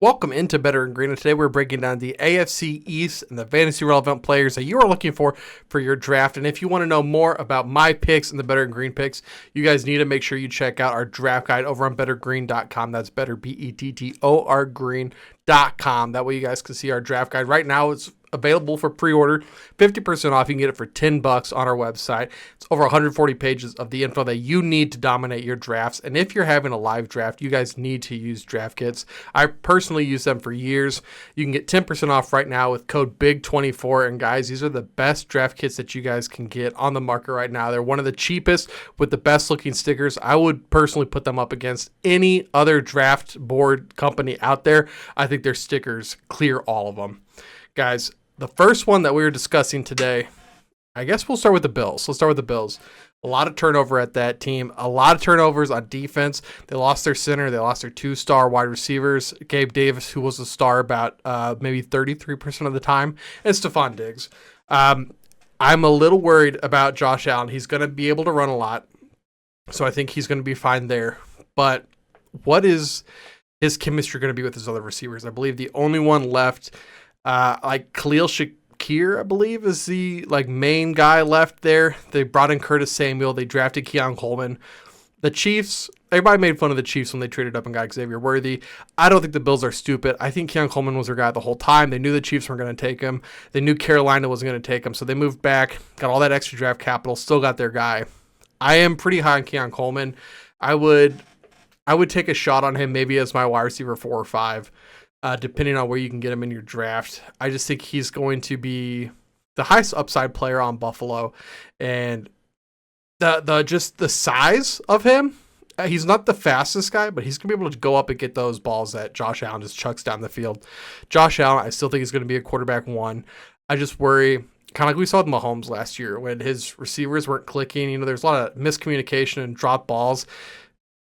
Welcome into Better and Greener. Today we're breaking down the AFC East and the fantasy relevant players that you are looking for your draft. And if you want to know more about my picks and the Better and Green picks, you guys need to make sure you check out our draft guide over on bettergreen.com. That's better, BETTOR green.com. That way you guys can see our draft guide. Right now it's available for pre-order, 50% off. You can get it for $10 on our website. It's over 140 pages of the info that you need to dominate your drafts. And if you're having a live draft, you guys need to use draft kits. I personally use them for years. You can get 10% off right now with code BIG24. And guys, these are the best draft kits that you guys can get on the market right now. They're one of the cheapest with the best looking stickers. I would personally put them up against any other draft board company out there. I think their stickers clear all of them. Guys, the first one that we were discussing today, I guess we'll start with the Bills. Let's start with the Bills. A lot of turnover at that team. A lot of turnovers on defense. They lost their center. They lost their two-star wide receivers. Gabe Davis, who was a star about maybe 33% of the time, and Stephon Diggs. I'm a little worried about Josh Allen. He's going to be able to run a lot, so I think he's going to be fine there. But what is his chemistry going to be with his other receivers? I believe the only one left, Khalil Shakir, I believe, is the main guy left there. They brought in Curtis Samuel. They drafted Keon Coleman. The Chiefs, everybody made fun of the Chiefs when they traded up and got Xavier Worthy. I don't think the Bills are stupid. I think Keon Coleman was their guy the whole time. They knew the Chiefs weren't going to take him. They knew Carolina wasn't going to take him, so they moved back, got all that extra draft capital, still got their guy. I am pretty high on Keon Coleman. I would take a shot on him maybe as my wide receiver 4 or 5. Depending on where you can get him in your draft. I just think he's going to be the highest upside player on Buffalo, and the size of him. He's not the fastest guy, but he's going to be able to go up and get those balls that Josh Allen just chucks down the field. Josh Allen, I still think he's going to be a quarterback 1. I just worry, kind of like we saw with Mahomes last year when his receivers weren't clicking. There's a lot of miscommunication and drop balls.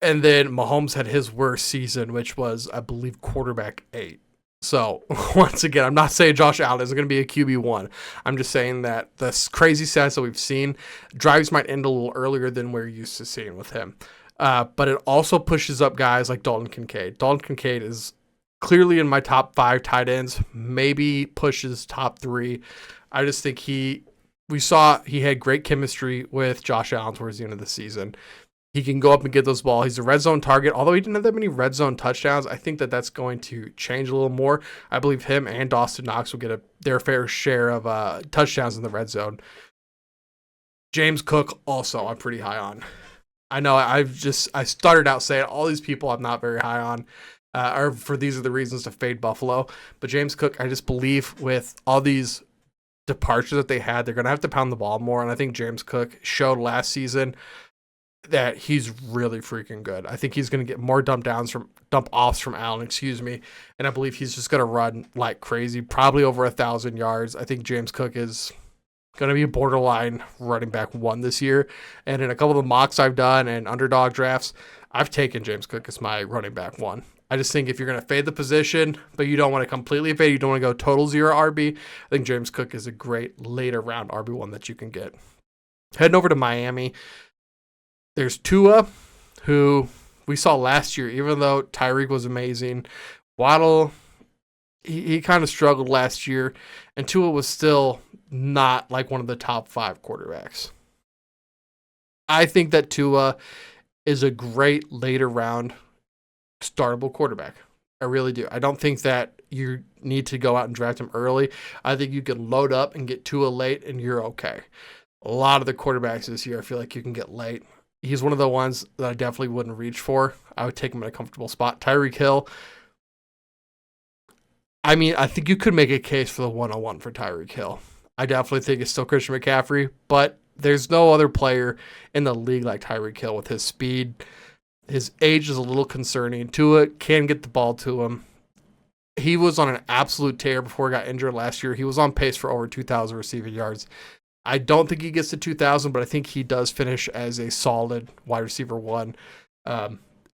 And then Mahomes had his worst season, which was, I believe, quarterback 8. So, once again, I'm not saying Josh Allen isn't going to be a QB1. I'm just saying that the crazy stats that we've seen, drives might end a little earlier than we're used to seeing with him. But it also pushes up guys like Dalton Kincaid. Dalton Kincaid is clearly in my top 5 tight ends, maybe pushes top 3. I just think we saw he had great chemistry with Josh Allen towards the end of the season. He can go up and get those balls. He's a red zone target. Although he didn't have that many red zone touchdowns, I think that that's going to change a little more. I believe him and Dawson Knox will get their fair share of touchdowns in the red zone. James Cook also I'm pretty high on. I know I started out saying all these people I'm not very high on, or for these are the reasons to fade Buffalo. But James Cook, I just believe with all these departures that they had, they're going to have to pound the ball more. And I think James Cook showed last season that he's really freaking good. I think he's going to get more dump offs from Allen, and I believe he's just going to run like crazy, probably over 1,000 yards. I think James Cook is going to be a borderline running back 1 this year, and in a couple of the mocks I've done and underdog drafts, I've taken James Cook as my running back 1. I just think if you're going to fade the position, but you don't want to completely fade, you don't want to go total 0 RB, I think James Cook is a great later round RB1 that you can get. Heading over to Miami, there's Tua, who we saw last year, even though Tyreek was amazing. Waddle, he kind of struggled last year, and Tua was still not like one of the top 5 quarterbacks. I think that Tua is a great later round startable quarterback. I really do. I don't think that you need to go out and draft him early. I think you can load up and get Tua late, and you're okay. A lot of the quarterbacks this year, I feel like you can get late. He's one of the ones that I definitely wouldn't reach for. I would take him in a comfortable spot. Tyreek Hill, I think you could make a case for the 101 for Tyreek Hill. I definitely think it's still Christian McCaffrey, but there's no other player in the league like Tyreek Hill with his speed. His age is a little concerning. Tua can get the ball to him. He was on an absolute tear before he got injured last year. He was on pace for over 2,000 receiving yards. I don't think he gets to 2,000, but I think he does finish as a solid wide receiver 1.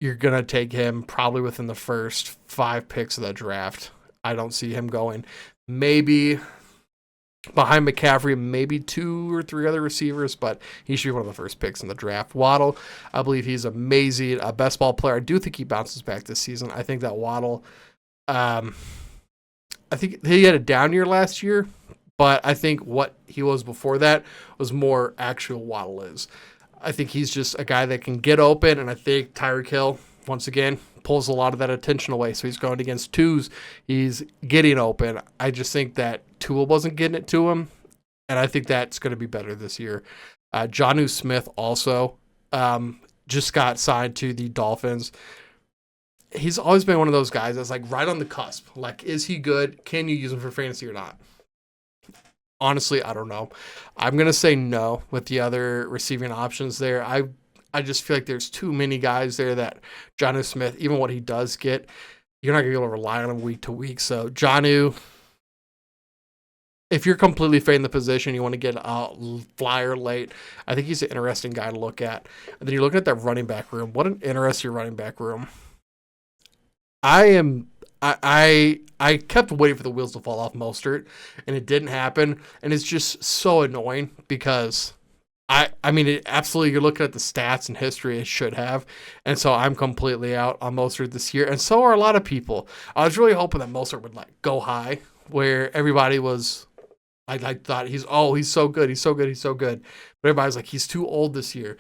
You're going to take him probably within the first 5 picks of the draft. I don't see him going maybe behind McCaffrey, maybe 2 or 3 other receivers, but he should be one of the first picks in the draft. Waddle, I believe he's amazing, a best ball player. I do think he bounces back this season. I think that Waddle Um, I think he had a down year last year, but I think what he was before that was more actual Waddle is. I think he's just a guy that can get open, and I think Tyreek Hill, once again, pulls a lot of that attention away. So he's going against twos. He's getting open. I just think that Tua wasn't getting it to him, and I think that's going to be better this year. Jonnu Smith also just got signed to the Dolphins. He's always been one of those guys that's like right on the cusp. Like, is he good? Can you use him for fantasy or not? Honestly, I don't know. I'm going to say no with the other receiving options there. I just feel like there's too many guys there that Jonnu Smith, even what he does get, you're not going to be able to rely on him week to week. So, Jonnu, if you're completely fading the position, you want to get a flyer late, I think he's an interesting guy to look at. And then you're looking at that running back room. What an interesting running back room. I kept waiting for the wheels to fall off Mostert, and it didn't happen. And it's just so annoying because I mean, it absolutely, you're looking at the stats and history, it should have. And so I'm completely out on Mostert this year. And so are a lot of people. I was really hoping that Mostert would like go high, where everybody was, I thought he's so good. He's so good. He's so good. But everybody's like, he's too old this year.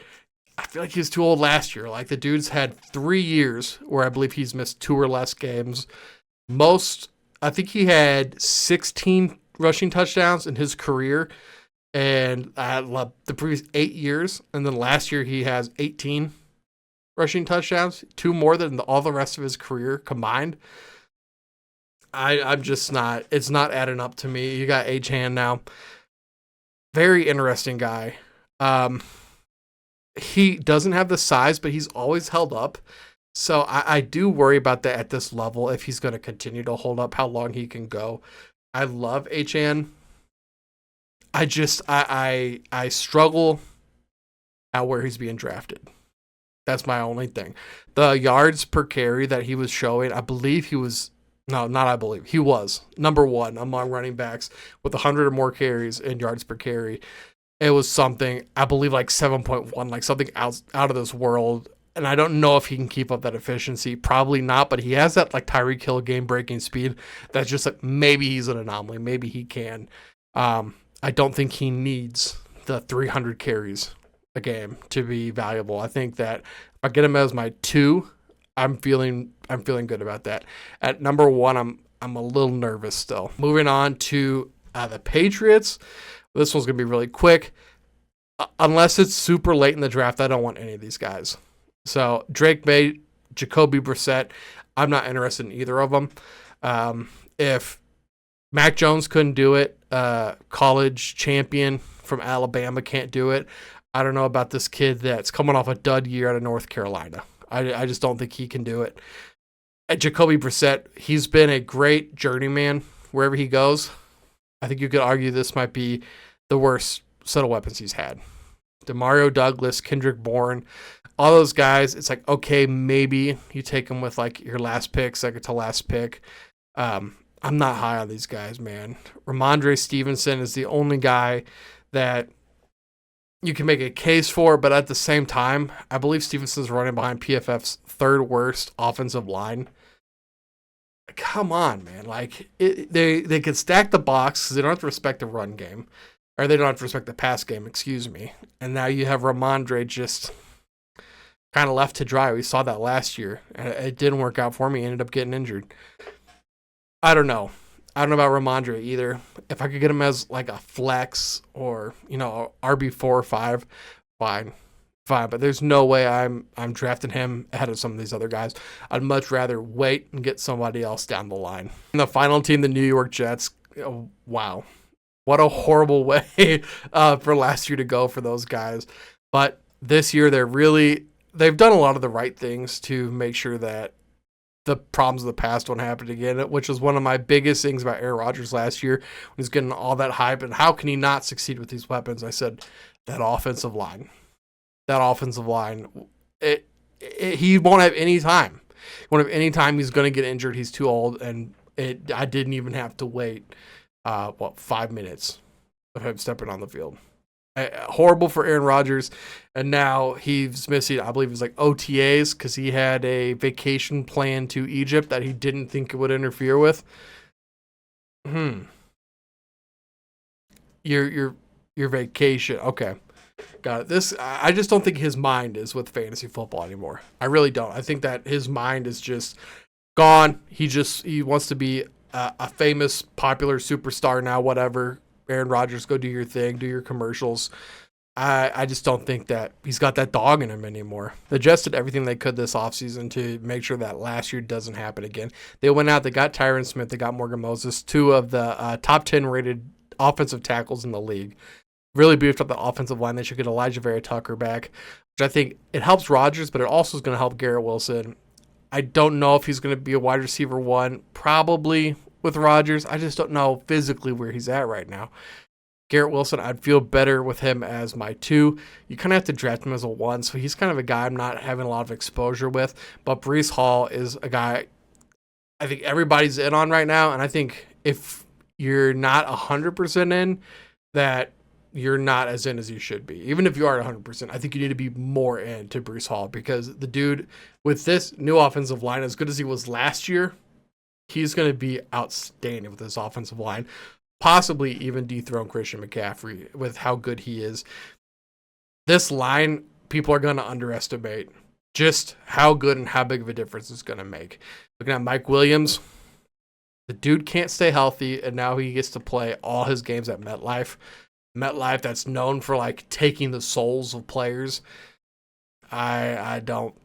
I feel like he was too old last year. Like, the dude's had 3 years where I believe he's missed 2 or less games. I think he had 16 rushing touchdowns in his career, and I love the previous 8 years. And then last year he has 18 rushing touchdowns, 2 more than all the rest of his career combined. I'm just not, it's not adding up to me. You got H-Hand now. Very interesting guy. He doesn't have the size, but he's always held up. So I do worry about that at this level, if he's going to continue to hold up, how long he can go. I love HN. I struggle at where he's being drafted. That's my only thing. The yards per carry that he was showing, I believe he was, no, not I believe, he was number 1 among running backs with 100 or more carries and yards per carry. It was something, I believe, like 7.1, like something out of this world. And I don't know if he can keep up that efficiency. Probably not, but he has that like Tyreek Hill game-breaking speed. That's just like, maybe he's an anomaly. Maybe he can. I don't think he needs the 300 carries a game to be valuable. I think that if I get him as my 2, I'm feeling good about that. At number 1, I'm a little nervous still. Moving on to the Patriots. This one's going to be really quick. Unless it's super late in the draft, I don't want any of these guys. So Drake May, Jacoby Brissett, I'm not interested in either of them. If Mac Jones couldn't do it, college champion from Alabama can't do it, I don't know about this kid that's coming off a dud year out of North Carolina. I just don't think he can do it. At Jacoby Brissett, he's been a great journeyman wherever he goes. I think you could argue this might be the worst set of weapons he's had. Demario Douglas, Kendrick Bourne, all those guys, it's like, okay, maybe you take them with like your last pick, second to last pick. I'm not high on these guys, man. Ramondre Stevenson is the only guy that you can make a case for, but at the same time, I believe Stevenson's running behind PFF's 3rd worst offensive line. Come on, man. Like, they can stack the box because they don't have to respect the run game. Or they don't have to respect the pass game, excuse me. And now you have Ramondre just kind of left to dry. We saw that last year. And it didn't work out for me. He ended up getting injured. I don't know. I don't know about Ramondre either. If I could get him as like a flex or, RB4 or 5, fine. But there's no way I'm drafting him ahead of some of these other guys. I'd much rather wait and get somebody else down the line. And the final team, the New York Jets. Oh, wow. What a horrible way for last year to go for those guys. But this year, they've done a lot of the right things to make sure that the problems of the past don't happen again, which was one of my biggest things about Aaron Rodgers last year when he's getting all that hype. And how can he not succeed with these weapons? I said, that offensive line, he won't have any time. He won't have any time. He's going to get injured. He's too old. And I didn't even have to wait, 5 minutes of him stepping on the field. Horrible for Aaron Rodgers. And now he's missing, I believe it was like OTAs because he had a vacation plan to Egypt that he didn't think it would interfere with. Your vacation. Okay. Got it. I just don't think his mind is with fantasy football anymore. I really don't. I think that his mind is just gone. He wants to be a famous, popular superstar now, whatever. Aaron Rodgers, go do your thing, do your commercials. I just don't think that he's got that dog in him anymore. They just did everything they could this offseason to make sure that last year doesn't happen again. They went out, they got Tyron Smith, they got Morgan Moses, two of the top 10 rated offensive tackles in the league. Really beefed up the offensive line. They should get Elijah Vera Tucker back, which I think it helps Rodgers, but it also is going to help Garrett Wilson. I don't know if he's going to be a wide receiver one, probably with Rodgers. I just don't know physically where he's at right now. Garrett Wilson, I'd feel better with him as my 2. You kind of have to draft him as a 1, so he's kind of a guy I'm not having a lot of exposure with. But Breece Hall is a guy I think everybody's in on right now, and I think if you're not 100% in, that you're not as in as you should be. Even if you are 100%, I think you need to be more in to Breece Hall because the dude with this new offensive line, as good as he was last year, he's going to be outstanding with this offensive line. Possibly even dethrone Christian McCaffrey with how good he is. This line, people are going to underestimate just how good and how big of a difference it's going to make. Looking at Mike Williams, the dude can't stay healthy, and now he gets to play all his games at MetLife. MetLife that's known for like taking the souls of players. I don't.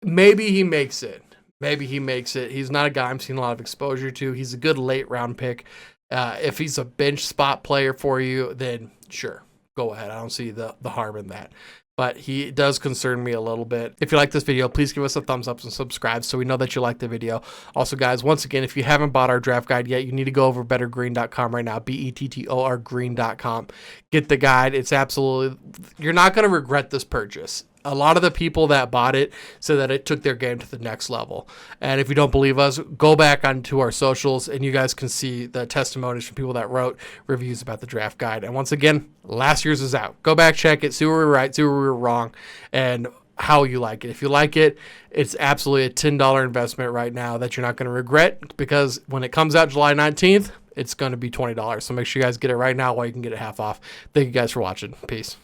Maybe he makes it. He's not a guy I'm seeing a lot of exposure to. He's a good late round pick. If he's a bench spot player for you, then sure, go ahead. I don't see the harm in that. But he does concern me a little bit. If you like this video, please give us a thumbs up and subscribe so we know that you like the video. Also, guys, once again, if you haven't bought our draft guide yet, you need to go over bettergreen.com right now, BETTOR green.com. Get the guide. It's absolutely, you're not going to regret this purchase. A lot of the people that bought it said that it took their game to the next level. And if you don't believe us, go back onto our socials and you guys can see the testimonies from people that wrote reviews about the draft guide. And once again, last year's is out. Go back, check it, see where we were right, see where we were wrong, and how you like it. If you like it, it's absolutely a $10 investment right now that you're not going to regret because when it comes out July 19th, it's going to be $20. So make sure you guys get it right now while you can get it half off. Thank you guys for watching. Peace.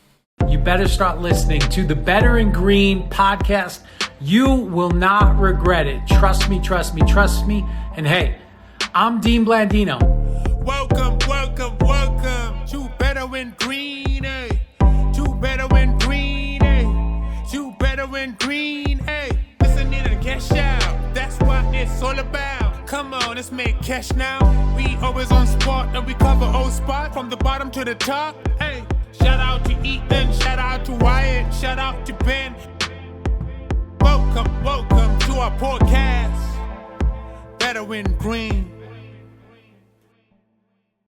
You better start listening to the Better in Green podcast. You will not regret it. Trust me. And hey, I'm Dean Blandino. Welcome to Better in Green, eh? To Better in Green, eh? To Better in Green, eh? Listen in and cash out. That's what it's all about. Come on, let's make cash now. We always on spot and we cover all spots from the bottom to the top, hey. Shout out to Ethan, shout out to Wyatt, shout out to Ben. Welcome to our podcast, Better in Green.